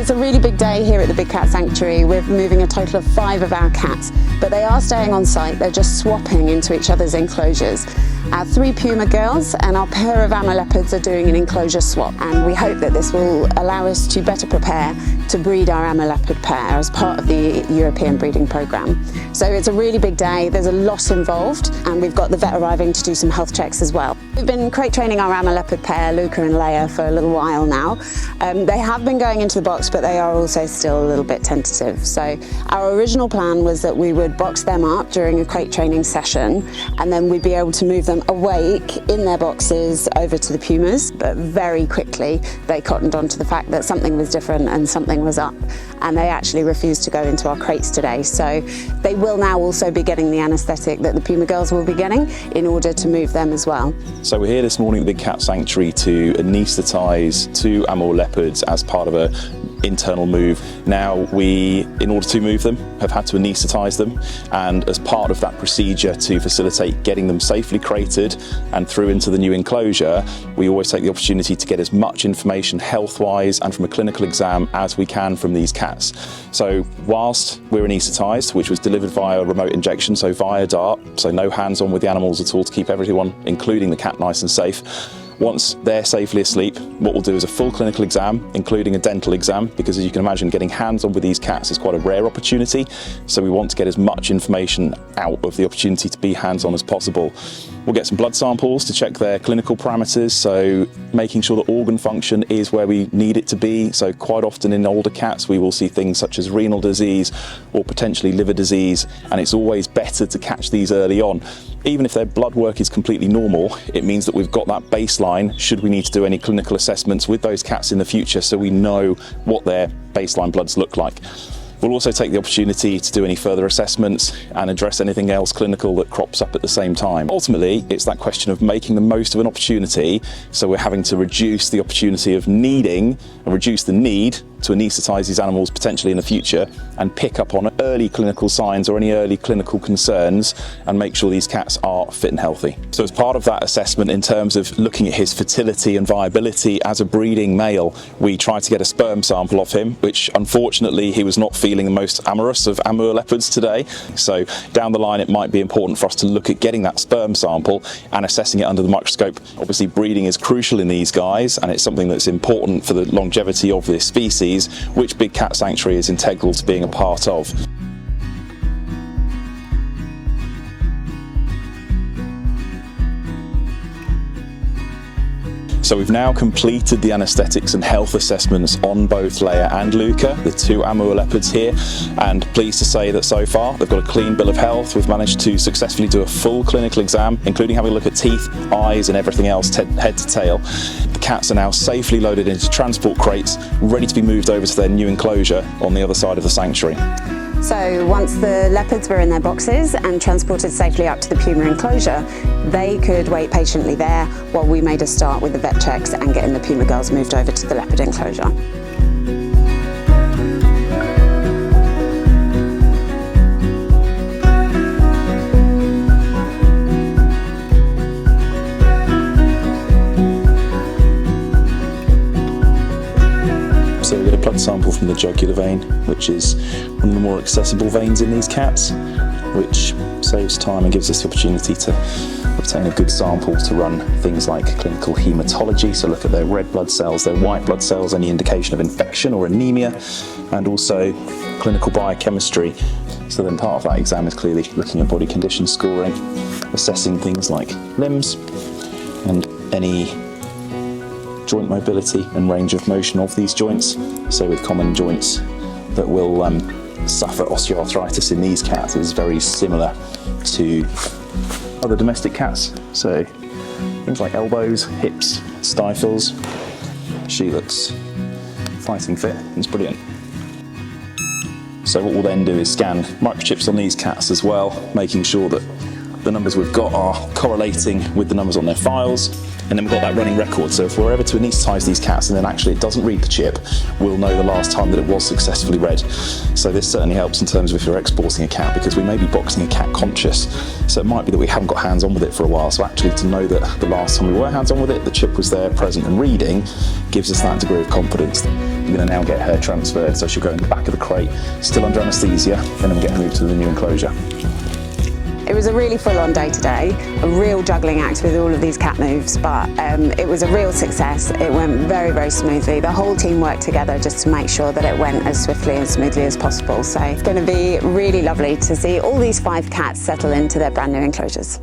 It's a really big day here at the Big Cat Sanctuary. We're moving a total of 5 of our cats, but they are staying on site. They're just swapping into each other's enclosures. Our 3 Puma girls and our pair of Amur Leopards are doing an enclosure swap, and we hope that this will allow us to better prepare to breed our Amur Leopard pair as part of the European breeding programme. So it's a really big day, there's a lot involved, and we've got the vet arriving to do some health checks as well. We've been crate training our Amur Leopard pair, Luka and Leia, for a little while now. They have been going into the box, but they are also still a little bit tentative. So our original plan was that we would box them up during a crate training session, and then we'd be able to move them awake in their boxes over to the Pumas, but very quickly they cottoned on to the fact that something was different and something was up, and they actually refused to go into our crates today. So they will now also be getting the anaesthetic that the Puma girls will be getting in order to move them as well. So we're here this morning at the Big Cat Sanctuary to anaesthetise 2 Amur Leopards as part of a internal move. Now we, in order to move them, have had to anaesthetise them, and as part of that procedure to facilitate getting them safely crated and through into the new enclosure, we always take the opportunity to get as much information health-wise and from a clinical exam as we can from these cats. So whilst we're anaesthetised, which was delivered via remote injection, so via DART, so no hands-on with the animals at all to keep everyone, including the cat, nice and safe. Once they're safely asleep, what we'll do is a full clinical exam, including a dental exam, because as you can imagine, getting hands-on with these cats is quite a rare opportunity. So we want to get as much information out of the opportunity to be hands-on as possible. We'll get some blood samples to check their clinical parameters, so making sure that organ function is where we need it to be. So quite often in older cats, we will see things such as renal disease or potentially liver disease, and it's always better to catch these early on. Even if their blood work is completely normal, it means that we've got that baseline should we need to do any clinical assessments with those cats in the future, so we know what their baseline bloods look like. We'll also take the opportunity to do any further assessments and address anything else clinical that crops up at the same time. Ultimately, it's that question of making the most of an opportunity, so we're having to reduce the opportunity of needing and reduce the need to anaesthetise these animals potentially in the future, and pick up on early clinical signs or any early clinical concerns and make sure these cats are fit and healthy. So as part of that assessment, in terms of looking at his fertility and viability as a breeding male, we tried to get a sperm sample of him, which unfortunately he was not feeling the most amorous of Amur Leopards today. So down the line it might be important for us to look at getting that sperm sample and assessing it under the microscope. Obviously breeding is crucial in these guys, and it's something that's important for the longevity of this species, which Big Cat Sanctuary is integral to being a part of. So we've now completed the anaesthetics and health assessments on both Leia and Luka, the 2 Amur Leopards here, and pleased to say that so far they've got a clean bill of health. We've managed to successfully do a full clinical exam, including having a look at teeth, eyes and everything else, head to tail. The cats are now safely loaded into transport crates, ready to be moved over to their new enclosure on the other side of the sanctuary. So once the leopards were in their boxes and transported safely up to the Puma enclosure, they could wait patiently there while we made a start with the vet checks and getting the Puma girls moved over to the leopard enclosure. So we get a blood sample from the jugular vein, which is one of the more accessible veins in these cats, which saves time and gives us the opportunity to obtain a good sample to run things like clinical haematology, so look at their red blood cells, their white blood cells, any indication of infection or anemia, and also clinical biochemistry. So then part of that exam is clearly looking at body condition scoring, assessing things like limbs and any joint mobility and range of motion of these joints. So with common joints that will suffer osteoarthritis in these cats is very similar to other domestic cats. So things like elbows, hips, stifles. She looks fighting fit. It's brilliant. So what we'll then do is scan microchips on these cats as well, making sure that the numbers we've got are correlating with the numbers on their files. and then we've got that running record. So if we're ever to anaesthetise these cats and then actually it doesn't read the chip, we'll know the last time that it was successfully read. So this certainly helps in terms of if you're exporting a cat, because we may be boxing a cat conscious. So it might be that we haven't got hands on with it for a while. So actually to know that the last time we were hands on with it, the chip was there, present and reading, gives us that degree of confidence. We're going to now get her transferred, so she'll go in the back of the crate, still under anaesthesia, and then we'll get her moved to the new enclosure. It was a really full-on day today, a real juggling act with all of these cat moves, but it was a real success. It went very, very smoothly. The whole team worked together just to make sure that it went as swiftly and smoothly as possible. So it's going to be really lovely to see all these 5 cats settle into their brand new enclosures.